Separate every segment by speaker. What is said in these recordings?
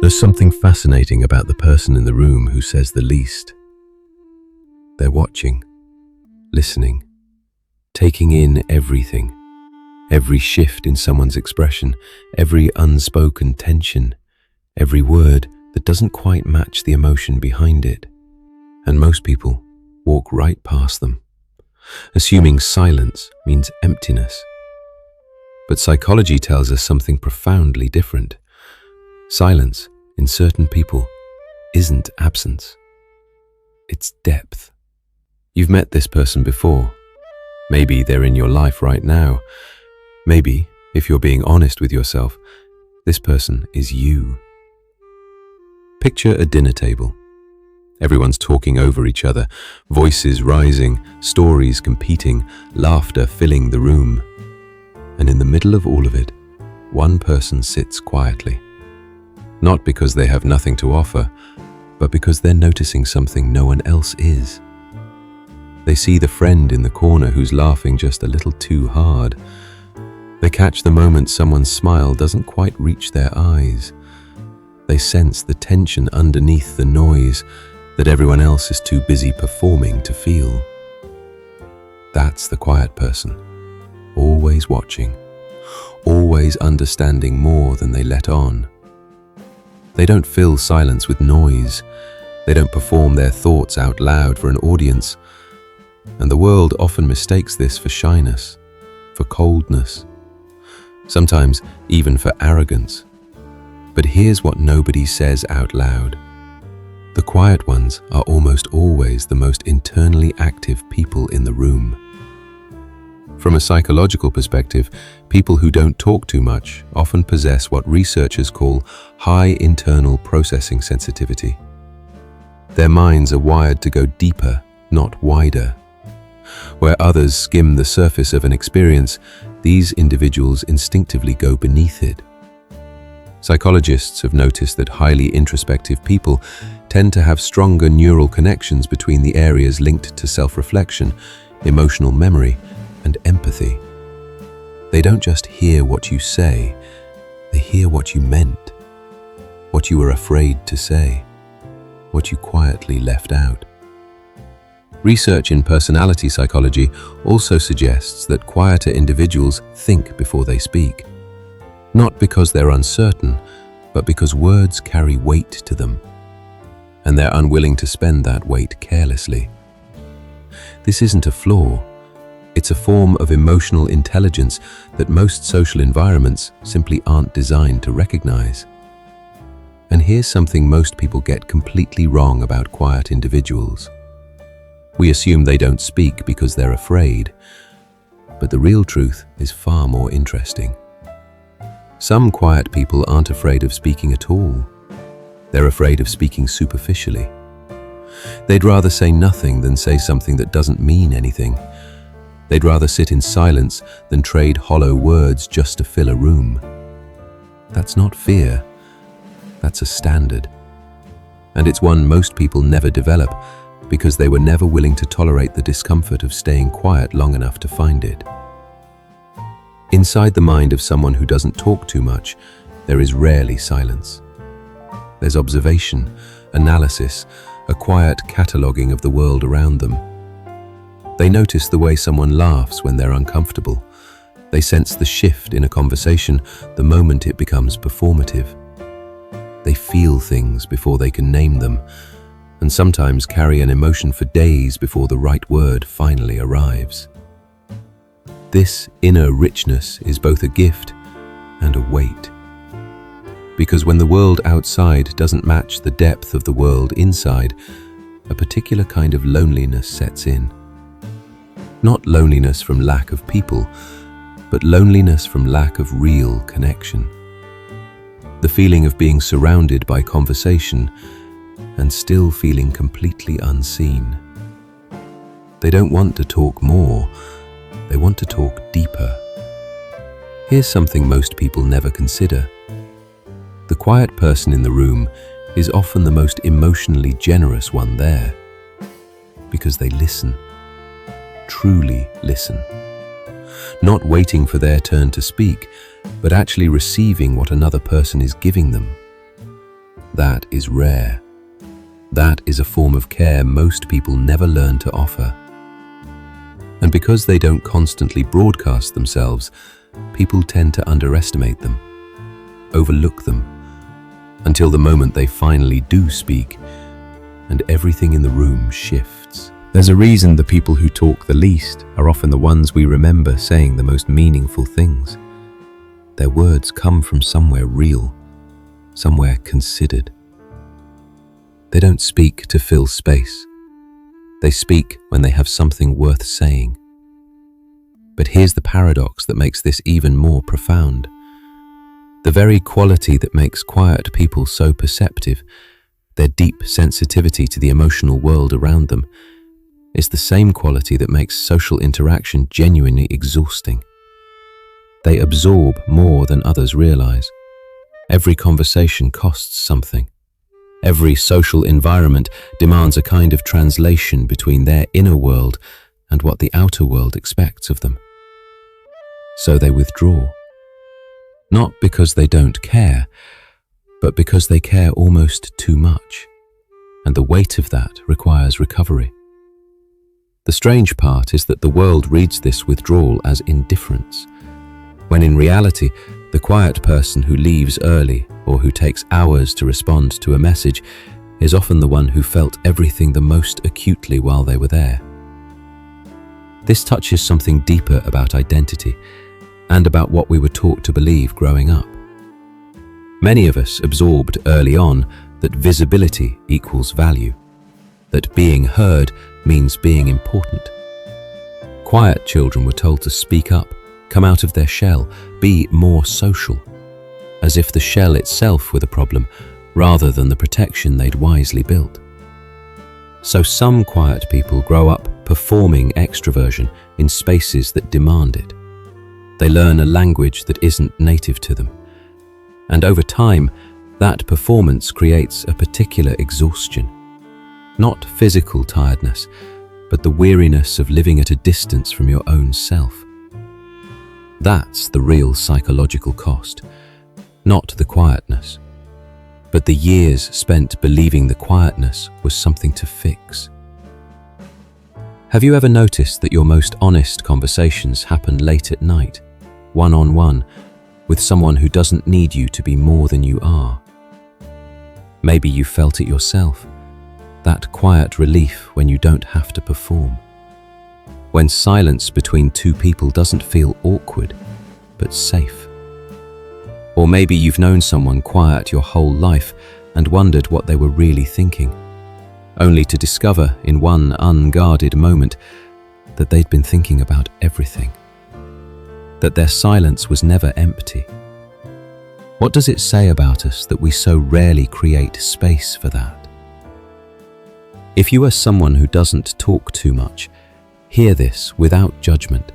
Speaker 1: There's something fascinating about the person in the room who says the least. They're watching, listening, taking in everything, every shift in someone's expression, every unspoken tension, every word that doesn't quite match the emotion behind it. And most people walk right past them, assuming silence means emptiness. But psychology tells us something profoundly different. Silence, in certain people, isn't absence. It's depth. You've met this person before. Maybe they're in your life right now. Maybe, if you're being honest with yourself, this person is you. Picture a dinner table. Everyone's talking over each other, voices rising, stories competing, laughter filling the room. And in the middle of all of it, one person sits quietly. Not because they have nothing to offer, but because they're noticing something no one else is. They see the friend in the corner who's laughing just a little too hard. They catch the moment someone's smile doesn't quite reach their eyes. They sense the tension underneath the noise that everyone else is too busy performing to feel. That's the quiet person, always watching, always understanding more than they let on. They don't fill silence with noise. They don't perform their thoughts out loud for an audience. And the world often mistakes this for shyness, for coldness, sometimes even for arrogance. But here's what nobody says out loud. The quiet ones are almost always the most internally active people in the room. From a psychological perspective, people who don't talk too much often possess what researchers call high internal processing sensitivity. Their minds are wired to go deeper, not wider. Where others skim the surface of an experience, these individuals instinctively go beneath it. Psychologists have noticed that highly introspective people tend to have stronger neural connections between the areas linked to self-reflection, emotional memory, and empathy. They don't just hear what you say, they hear what you meant, what you were afraid to say, what you quietly left out. Research in personality psychology also suggests that quieter individuals think before they speak. Not because they're uncertain, but because words carry weight to them, and they're unwilling to spend that weight carelessly. This isn't a flaw. It's a form of emotional intelligence that most social environments simply aren't designed to recognize. And here's something most people get completely wrong about quiet individuals. We assume they don't speak because they're afraid, but the real truth is far more interesting. Some quiet people aren't afraid of speaking at all. They're afraid of speaking superficially. They'd rather say nothing than say something that doesn't mean anything. They'd rather sit in silence than trade hollow words just to fill a room. That's not fear. That's a standard. And it's one most people never develop because they were never willing to tolerate the discomfort of staying quiet long enough to find it. Inside the mind of someone who doesn't talk too much, there is rarely silence. There's observation, analysis, a quiet cataloging of the world around them. They notice the way someone laughs when they're uncomfortable. They sense the shift in a conversation the moment it becomes performative. They feel things before they can name them, and sometimes carry an emotion for days before the right word finally arrives. This inner richness is both a gift and a weight. Because when the world outside doesn't match the depth of the world inside, a particular kind of loneliness sets in. Not loneliness from lack of people, but loneliness from lack of real connection. The feeling of being surrounded by conversation and still feeling completely unseen. They don't want to talk more, they want to talk deeper. Here's something most people never consider. The quiet person in the room is often the most emotionally generous one there, because they listen. Truly listen. Not waiting for their turn to speak, but actually receiving what another person is giving them. That is rare. That is a form of care most people never learn to offer. And because they don't constantly broadcast themselves, people tend to underestimate them, overlook them, until the moment they finally do speak, and everything in the room shifts. There's a reason the people who talk the least are often the ones we remember saying the most meaningful things. Their words come from somewhere real, somewhere considered. They don't speak to fill space. They speak when they have something worth saying. But here's the paradox that makes this even more profound. The very quality that makes quiet people so perceptive, their deep sensitivity to the emotional world around them, is the same quality that makes social interaction genuinely exhausting. They absorb more than others realize. Every conversation costs something. Every social environment demands a kind of translation between their inner world and what the outer world expects of them. So they withdraw. Not because they don't care, but because they care almost too much, and the weight of that requires recovery. The strange part is that the world reads this withdrawal as indifference, when in reality, the quiet person who leaves early or who takes hours to respond to a message is often the one who felt everything the most acutely while they were there. This touches something deeper about identity and about what we were taught to believe growing up. Many of us absorbed early on that visibility equals value, that being heard means being important. Quiet children were told to speak up, come out of their shell, be more social, as if the shell itself were the problem rather than the protection they'd wisely built. So some quiet people grow up performing extroversion in spaces that demand it. They learn a language that isn't native to them. And over time, that performance creates a particular exhaustion. Not physical tiredness, but the weariness of living at a distance from your own self. That's the real psychological cost, not the quietness, but the years spent believing the quietness was something to fix. Have you ever noticed that your most honest conversations happen late at night, one-on-one, with someone who doesn't need you to be more than you are? Maybe you felt it yourself, that quiet relief when you don't have to perform. When silence between two people doesn't feel awkward, but safe. Or maybe you've known someone quiet your whole life and wondered what they were really thinking, only to discover in one unguarded moment that they'd been thinking about everything, that their silence was never empty. What does it say about us that we so rarely create space for that? If you are someone who doesn't talk too much, hear this without judgment.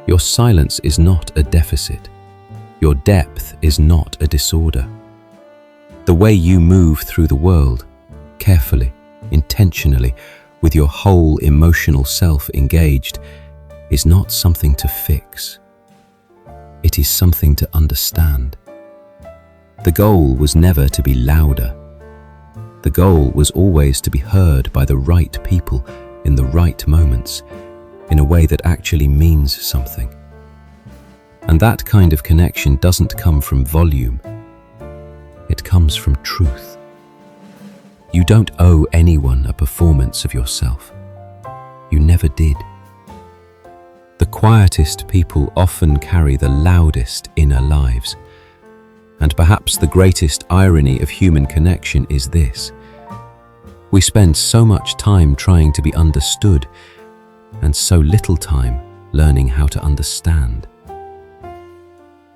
Speaker 1: Your silence is not a deficit. Your depth is not a disorder. The way you move through the world, carefully, intentionally, with your whole emotional self engaged, is not something to fix. It is something to understand. The goal was never to be louder. The goal was always to be heard by the right people in the right moments, in a way that actually means something. And that kind of connection doesn't come from volume. It comes from truth. You don't owe anyone a performance of yourself. You never did. The quietest people often carry the loudest inner lives. And perhaps the greatest irony of human connection is this: we spend so much time trying to be understood and so little time learning how to understand.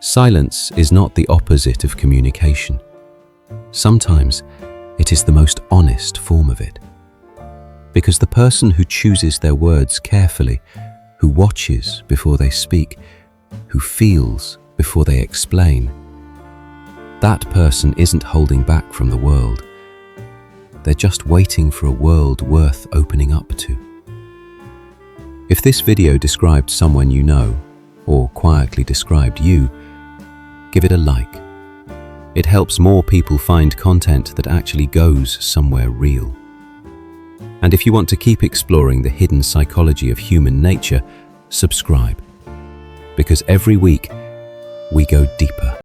Speaker 1: Silence is not the opposite of communication. Sometimes it is the most honest form of it. Because the person who chooses their words carefully, who watches before they speak, who feels before they explain, that person isn't holding back from the world. They're just waiting for a world worth opening up to. If this video described someone you know, or quietly described you, give it a like. It helps more people find content that actually goes somewhere real. And if you want to keep exploring the hidden psychology of human nature, subscribe. Because every week, we go deeper.